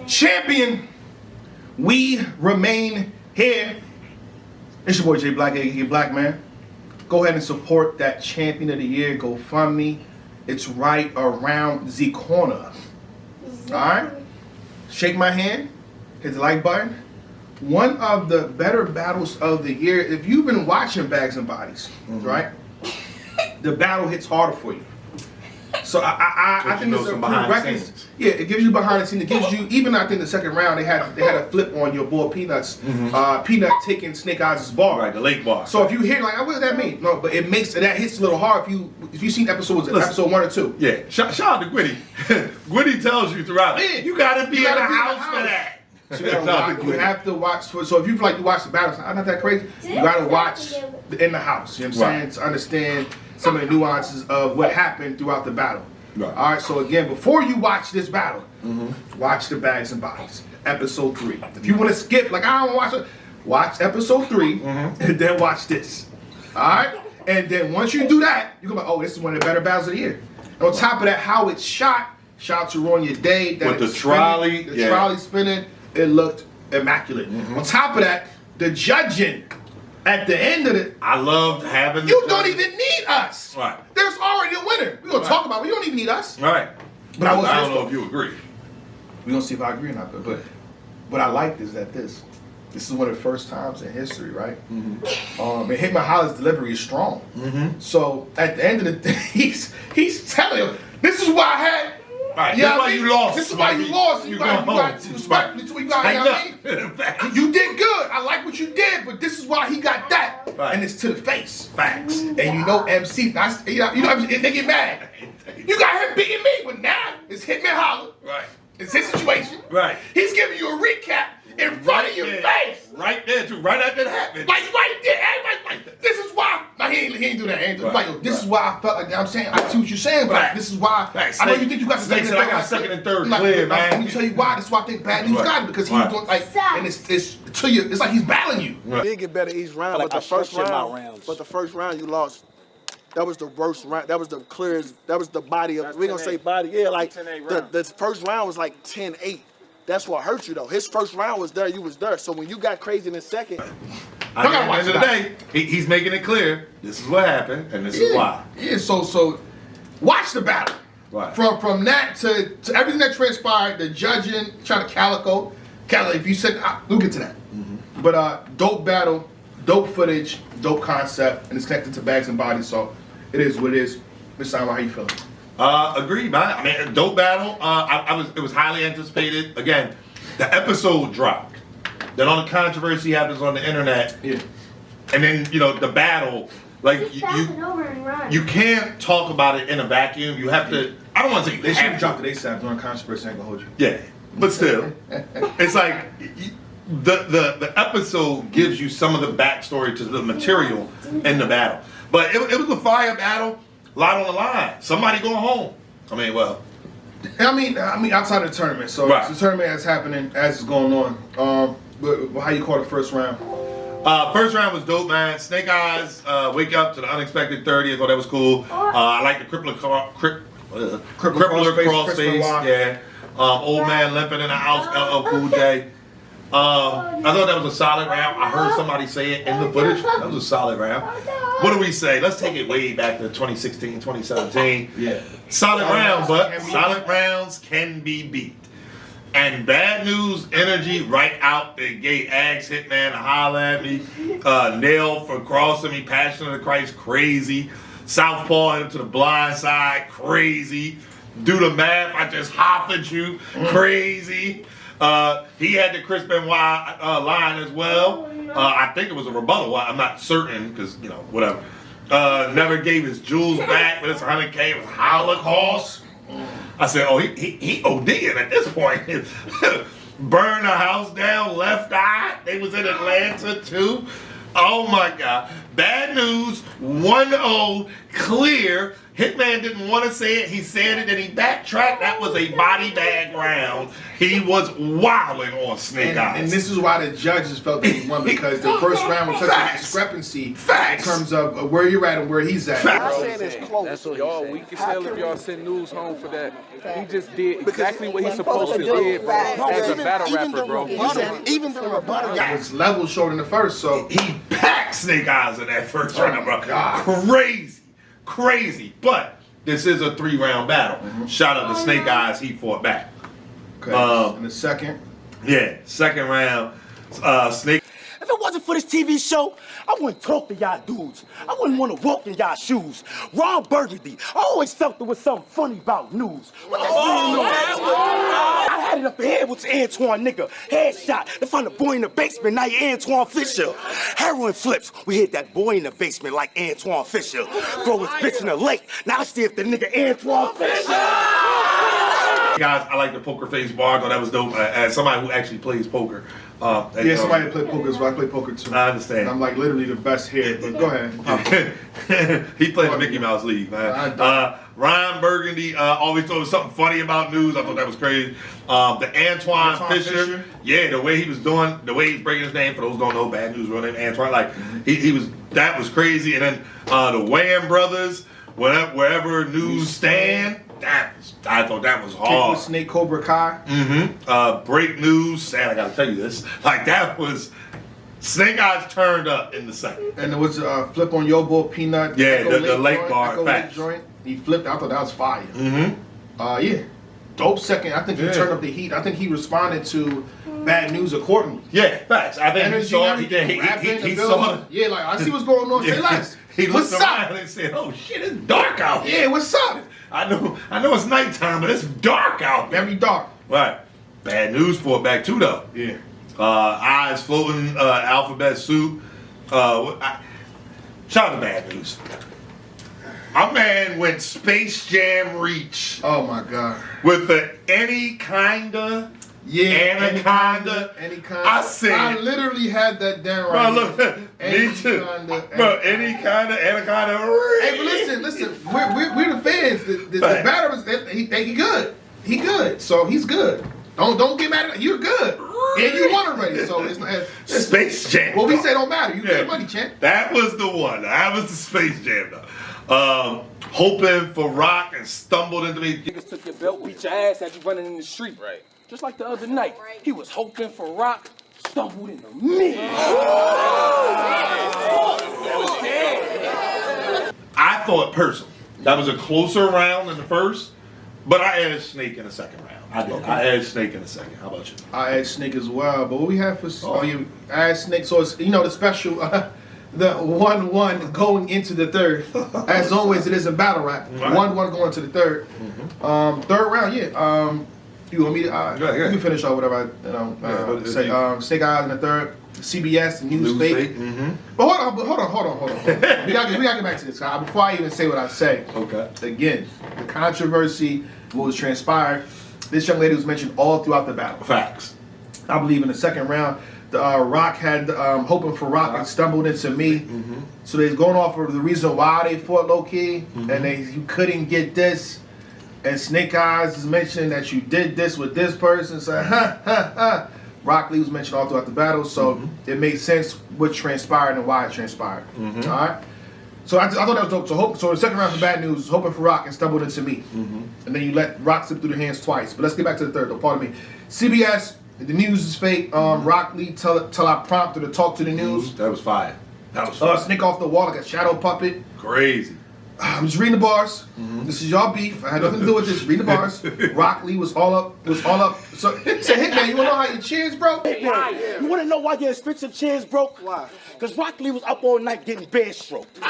Champion, we remain here. It's your boy J Black, aka Black Man. Go ahead and support that Champion of the Year GoFundMe. It's right around the corner. Alright? Shake my hand, hit the like button. One of the better battles of the year, if you've been watching Bags and Bodies, right? The battle hits harder for you. So I think it's a prerequisite. Yeah, it gives you behind the scenes. It gives you, even I think the second round they had a flip on your boy Peanuts. Peanut taking Snake Eyes' bar. Right, the lake bar. So if you hear like, what does that mean? No, but it makes that hits a little hard if you seen episode 1 or 2. Yeah, shout out to Gwitty. Gwitty tells you throughout it. You gotta be in the house for that. So you have to watch. So if you feel like you watch the battles, I'm not that crazy. You gotta watch in the house. You know what I'm saying? To understand some of the nuances of what happened throughout the battle. Right. All right. So again, before you watch this battle, watch the Bags and Bodies episode 3. If you want to skip, like I don't watch it, watch episode 3 and then watch this. All right. And then once you do that, you go like, oh, this is one of the better battles of the year. And on top of that, how it's shot. Shout out to Ronya Day. With the trolley. The trolley spinning. It looked immaculate. On top of that, the judging at the end of it. I loved having you don't even need us. Right. There's already a winner. We're going to talk about it. You don't even need us. Right. But I don't know if you agree. We're going to see if I agree or not. But what I liked is that this is one of the first times in history, right? And Hitman Holla's delivery is strong. So at the end of the day, he's telling you, this is why I had. Right, this is why you lost. This is why you lost. You got respectfully to what you got. You did good. I like what you did, but this is why he got that. Right. And it's to the face. Facts. And you know MC, they get mad. You got him beating me, but now it's Hitman Holla. Right. It's his situation. Right. He's giving you a recap in front of your face. Right there, too. Right after it happened. Like there. Like, this is why. Now, he ain't do that. He ain't do that. Like, this is why I felt like, I'm saying, I see what you're saying, but this is why. I know you think you got the second and third. I got second and third clear, man. Let me tell you why. That's why I think Bad News got it, because he was doing, like, and it's to you, it's like he's battling you. You did get better each round, but the first round you lost. That was the worst round. That was the clearest. That was the body of. We're gonna say body. Yeah, like the first round was like 10-8. That's what hurt you though. His first round was there. You was there. So when you got crazy in the second, at the end of the day, he's making it clear. This is what happened, and this is why. Yeah. So watch the battle. Right. From that to everything that transpired, the judging, trying to calico. If you said, we'll get to that. But dope battle, dope footage, dope concept, and it's connected to Bags and Bodies. So it is what it is. Mr. Simon, how you feeling? Agreed, man. I mean, dope battle. It was highly anticipated. Again, the episode dropped. Then all the controversy happens on the internet. Yeah. And then, the battle, like you can't talk about it in a vacuum. You have to. I don't want to say they should have dropped it ASAP during controversy. I ain't gonna hold you. Yeah, but still, it's like the episode gives you some of the backstory to the material in the battle. But it was a fire battle. A lot on the line. Somebody going home. I mean, outside of the tournament. So it's the tournament that's happening as it's going on. But how you call the first round? First round was dope, man. Snake Eyes, wake up to the unexpected 30. I thought that was cool. I like the crippler cross face. Yeah. Old man limping in the house. LL Cool J. I thought that was a solid round. I heard somebody say it in the footage. That was a solid round. What do we say? Let's take it way back to 2016, 2017. Yeah. Solid round, but solid rounds can be beat. And Bad News energy right out the gate. Eyez, Hitman Holla at me. Nail for crossing me. Passion of the Christ, crazy. Southpaw into the blind side, crazy. Do the math, I just hop at you, crazy. He had the Chris Benoit line as well. I think it was a rebuttal. I'm not certain because, whatever. Never gave his jewels back, but it's 100K. It was Holocaust. I said, oh, he ODing at this point. Burn the house down, left eye. They was in Atlanta too. Oh my God. Bad News 1-0 clear. Hitman didn't want to say it. He said it and he backtracked. That was a body bag round. He was wilding on Snake Eyez. And this is why the judges felt that he won, because the first round was such a discrepancy in terms of where you're at and where he's at. I'm saying it's close. That's what y'all weak as hell if y'all send Newz home for that. He just did exactly what he's supposed to do as a battle rapper, bro. Even the rebuttal, It was level short in the first, so He packed Snake Eyez in that first round, bro. God. Crazy. But this is a 3-round battle. Shout out to Snake Eyez, he fought back. okay. In the second, Yeah, second round, Snake. If it wasn't for this TV show, I wouldn't talk to y'all dudes. I wouldn't want to walk in y'all shoes. Ron Burgundy, I always felt there was something funny about Newz. What that Newz? I had it up the head with Antoine nigga. Headshot. They found the boy in the basement, now you Antoine Fisher. Heroin flips. We hit that boy in the basement like Antoine Fisher. Throw his bitch in the lake. Now let's see if the nigga Antoine Fisher. Guys, I like the poker face bar. I thought that was dope. As somebody who actually plays poker. somebody that played poker as well. I play poker too. I understand. And I'm like literally the best here, but go ahead. He played the Mickey Mouse League, man. Ryan Burgundy always thought it was something funny about Newz. I thought that was crazy. The Antoine Fisher, yeah, the way he was doing, the way he was breaking his name, for those who don't know, Bad News, real name Antoine, like, that was crazy. And then the Wham brothers, wherever Newz stand, I thought that was hard. Kick with Snake Cobra Kai. Break News, sad I gotta tell you this, like that was, Snake Eyez turned up in the second. And there was flip on Yo Boy Peanut. Yeah, the lake bar, Echo Lake joint. He flipped. I thought that was fire. Yeah, dope second. I think he turned up the heat. I think he responded to Bad News accordingly. Yeah, facts. I think Energy, he saw everything, he the saw building. Yeah, like I see what's going on. Say less. He What's looked up? around and said, "Oh shit, it's dark out here." Yeah, what's up? I know it's nighttime, but it's dark out there. Very dark. Right. Bad News fought back too, though. Yeah. Eyes floating, alphabet soup. Shout out to Bad News. My man went Space Jam reach Oh my God. with the any kinda. Yeah. Anaconda. Any kind. I said. I literally had that down Bro, right. look, me too. Bro, any kind of anaconda. Hey, but listen. We're the fans. The batter was he good. He good. So he's good. Don't get mad at him. You're good. And you won already. So it's not Space Jam. What we say don't matter. You get money, champ. That was the one. That was the Space Jam, though. Hoping for rock and stumbled into me. Niggas took your belt, beat your ass, had you running in the street. Right. Just like the other night. He was hoping for rock, stumbled into me. I thought personally that was a closer round than the first, but I added Snake in the second round. I did. I added Snake in the second. How about you? I add Snake as well. But what we have for you add Snake, so it's the special the 1-1 going into the third. As always, it is a battle rap. 1-1 going to the third. Third round, yeah. You want me to? You can finish off whatever I say. Snake Eyez in the third. CBS, the Newz fake. But hold on. we gotta get back to this before I even say what I say. Okay. Again, the controversy, what was transpired. This young lady was mentioned all throughout the battle. Facts. I believe in the second round, the Rock had hoping for rock and stumbled into me. So they're going off of the reason why they fought low key, and you couldn't get this. And Snake Eyez is mentioning that you did this with this person. So Rock Lee was mentioned all throughout the battle, so it made sense what transpired and why it transpired. All right. So I thought that was dope. So the second round for Bad News, hoping for rock and stumbled into me, and then you let rock slip through the hands twice. But let's get back to the third, though. Pardon me. CBS, the Newz is fake. Rock Lee tell I prompted to talk to the News. That was fire. That was fire. Snake off the wall like a shadow puppet. Crazy. I'm just reading the bars. This is y'all beef. I had nothing to do with this. Read the bars. Rock Lee was all up. So Hitman, you wanna know how your chins broke? Hitman, you wanna know why your expensive chins broke? Why? Because Rock Lee was up all night getting bear stroked. It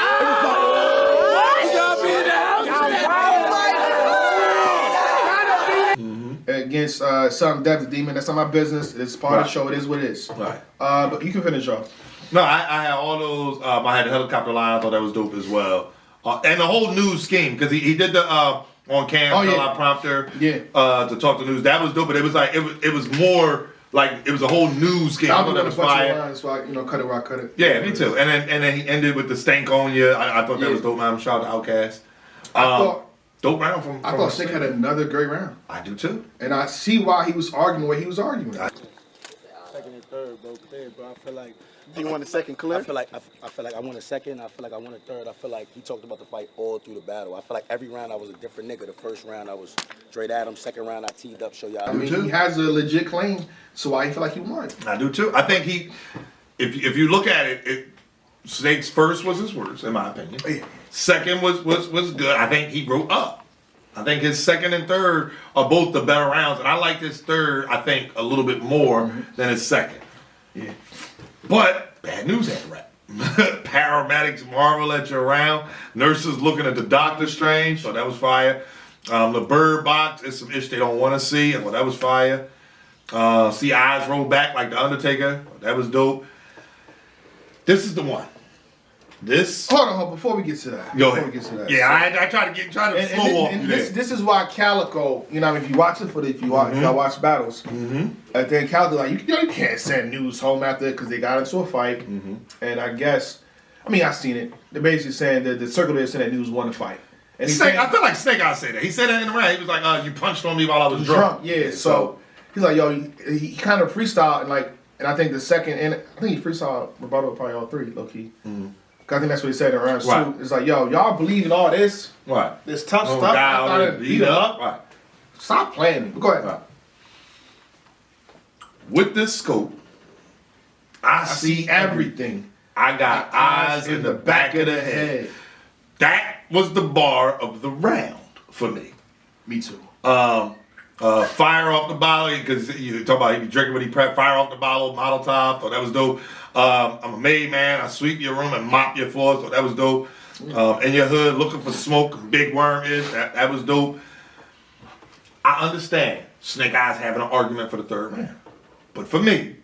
was against some Dev the Demon. That's not my business. It's part of the show. It is what it is. Right. But you can finish off. No, I had all those. I had the helicopter line. I thought that was dope as well. And the whole Newz scheme, because he did the on cam prompter to talk to Newz. That was dope, but it was like it was more Like it was a whole news game. I thought that was fire. So I, cut it where I cut it. Yeah, me too. And then he ended with the Stankonia. I thought that was dope, man. Shout out to Outkast. Dope round from I thought Snake had another great round. I do too. And I see why he was arguing the way he was arguing. Second and third, bro. I feel like. Do you want a second clear? I feel like I want a second. I feel like I want a third. I feel like he talked about the fight all through the battle. I feel like every round I was a different nigga. The first round I was Dre Adams. Second round I teed up. Show y'all. I mean, he has a legit claim, so I feel like he won. I do too. I think if you look at it, Snake's first was his worst, in my opinion. Yeah. Second was good. I think he wrote up. I think his second and third are both the better rounds, and I like his third, I think, a little bit more than his second. Yeah. But Bad News had a rap. Paramedics marvel at your round. Nurses looking at the Doctor Strange, so that was fire. The Bird Box is some ish they don't want to see, and that was fire. See Eyez roll back like the Undertaker, that was dope. This is the one. Hold on, before we get to that. Go ahead. Yeah, I try to slow walk you there. This is why Calico, if you watch it if you watch battles, and then Calico like you can't send Newz home after it because they got into a fight, and I guess, I seen it. They're basically saying that the circle there said that Newz won the fight. And I feel like Snake Eyez said that. He said that in the round. He was like, "You punched on me while I was drunk." Yeah. So he's like, he kind of freestyled and I think the second and I think he freestyled rebuttal probably all three low key. I think that's what he said in round two. It's like, y'all believe in all this? Right. This tough stuff. I thought it beat him up. Right. Stop playing me. Go ahead. Right. With this scope, I see everything. I got eyes in the back of the head. That was the bar of the round for me. Me too. Fire off the bottle, because you talk about he be drinking when he prep. Fire off the bottle, model top. Thought that was dope. I'm a made man. I sweep your room and mop your floors. Thought that was dope. In your hood, looking for smoke. Big Worm is that was dope. I understand Snake Eyez having an argument for the third round, but for me,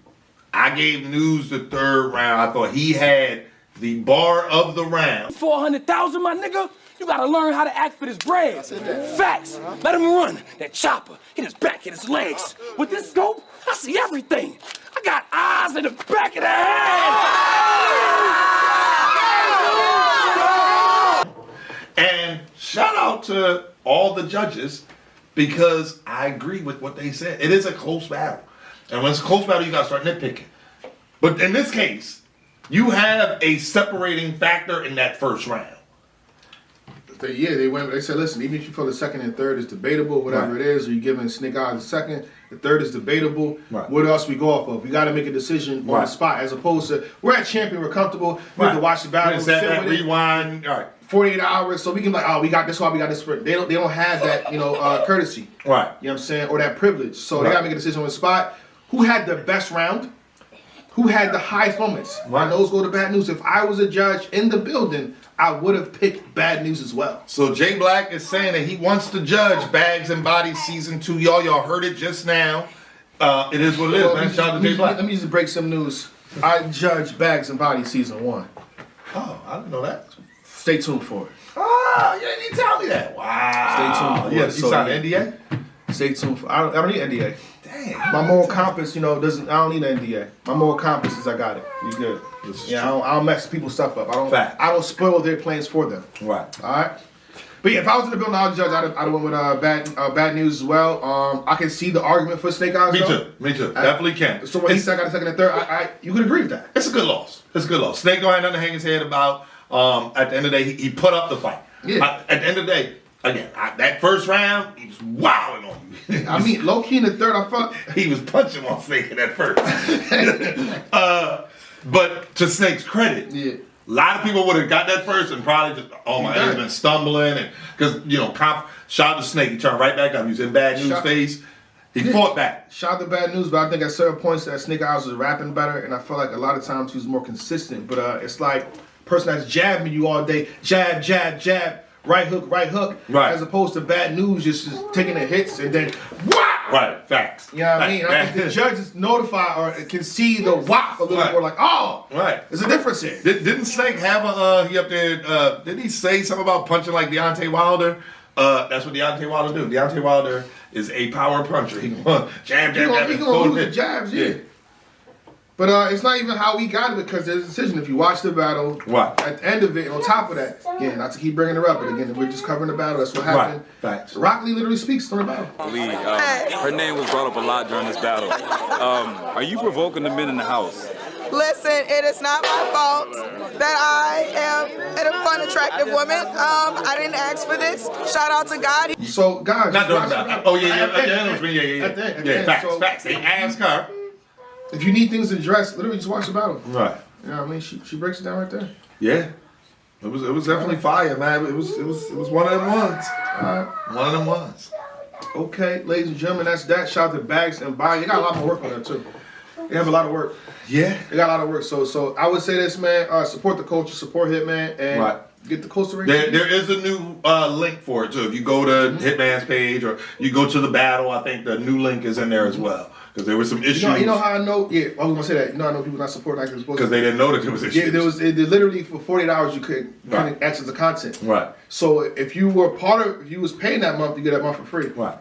I gave Newz the third round. I thought he had the bar of the round. 400,000, my nigga. You gotta learn how to act for this bread. Facts. Let him run. That chopper. Hit his back, hit his legs. With this scope, I see everything. I got eyes in the back of the head. And shout out to all the judges because I agree with what they said. It is a close battle. And when it's a close battle, you gotta start nitpicking. But in this case, you have a separating factor in that first round. They said, listen, even if you feel the second and third is debatable, whatever it is, or you're giving Snake Eyez the second, the third is debatable, what else we go off of? We got to make a decision on the spot, as opposed to, we're at champion, we're comfortable, we have to watch the battle, rewind, all right. 48 hours, so we can we got this one, we got this. They don't have that, courtesy. Right. You know what I'm saying? Or that privilege. So they got to make a decision on the spot. Who had the best round? Who had the highest moments? And those go to Bad News. If I was a judge in the building, I would have picked Bad News as well. So Jay Black is saying that he wants to judge Bags and Bodies season 2. Y'all heard it just now. It is what it is, man. Shout out to Jay Black. Let me just break some news. I judge Bags and Bodies season 1. Oh, I didn't know that. Stay tuned for it. Oh, you didn't tell me that. Wow. Stay tuned for it. You signed an NDA? Stay tuned for it. I don't need an NDA. Damn. My moral compass, I don't need an NDA. My moral compass is I got it. We good. I don't mess people's stuff up. I don't spoil their plans for them. Right. All right. But yeah, if I was in the building, I would judge. I'd have went with Bad News as well. I can see the argument for Snake Eyez. Me too. Definitely can. So when he said I got a second and third, you could agree with that. It's a good loss. Snake don't have nothing to hang his head about. At the end of the day, he put up the fight. Yeah. At the end of the day, again, that first round, he was wilding on me. Low key in the third, I felt he was punching on Snake in that first. But to Snake's credit, a lot of people would have got that first and probably just, my head's been stumbling. And because, shout out to Snake. He turned right back up. He was in Bad News face. He fought back. Shout out to Bad News, but I think at certain points that Snake Eyez was rapping better, and I felt like a lot of times he was more consistent. But it's like a person that's jabbing you all day, jab, jab, jab, right hook, as opposed to Bad News just taking the hits and then whop. Right, facts. You know what I mean? I think the judges notify or can see the whop a little more like, there's a difference here. Didn't Snake have he up there, didn't he say something about punching like Deontay Wilder That's what Deontay Wilder do. Deontay Wilder is a power puncher. He gonna jab. He gonna lose the jabs, yeah. But it's not even how we got it because there's a decision. If you watch the battle, right at the end of it, on top of that, again, not to keep bringing it up, but again, we're just covering the battle. That's what happened. Right. Facts. Rock Lee literally speaks on the battle. Her name was brought up a lot during this battle. Are you provoking the men in the house? Listen, it is not my fault that I am a fun, attractive woman. I didn't ask for this. Shout out to God. So, guys, not doing that. Oh yeah. Facts. They ask her. If you need things addressed, literally just watch the battle. Right. You know what I mean? She breaks it down right there. Yeah. It was definitely fire, man. It was one of them ones. One of them ones. Okay, ladies and gentlemen, that's that. Shout out to Bags and Body. They got a lot more work on that too. They have a lot of work. Yeah. They got a lot of work. So I would say this, man. Support the culture, support Hitman, and get the Costa Rica. There is a new link for it too. If you go to Hitman's page or you go to the battle, I think the new link is in there as well. Because there were some issues. You know how I know? Yeah, I was gonna say that. You know, I know people not supporting like they're supposed to. Because they didn't know that there was issues. Yeah, there was. Literally for 48 hours you could access the content. Right. So if you were if you was paying that month, you get that month for free. Right.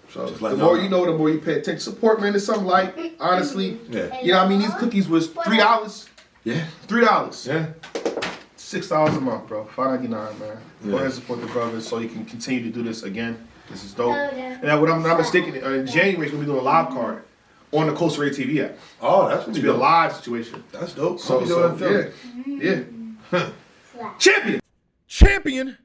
So the more you know, the more you pay attention. Support, man. It's something like, honestly. Yeah. You know what I mean? These cookies was $3. Yeah. $3. Yeah. $6 a month, bro. $5.99, man. Go ahead and support the brothers so you can continue to do this again. This is dope. And what I'm not mistaken, in January, he's going to be doing a live card on the Costa Rica TV app. Oh, that's going to be a live situation. That's dope. So yeah. Champion!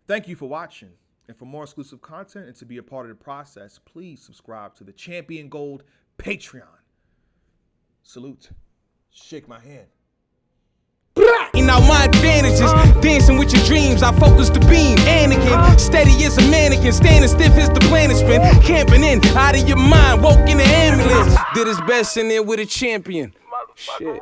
Thank you for watching. And for more exclusive content and to be a part of the process, please subscribe to the Champion Gold Patreon. Salute. Shake my hand. And now my advantages, dancing with your dreams, I focus the beam. Anakin, steady as a mannequin, standing stiff as the planet spin. Camping in, out of your mind, woke in the ambulance. Did his best in there with a champion. Shit.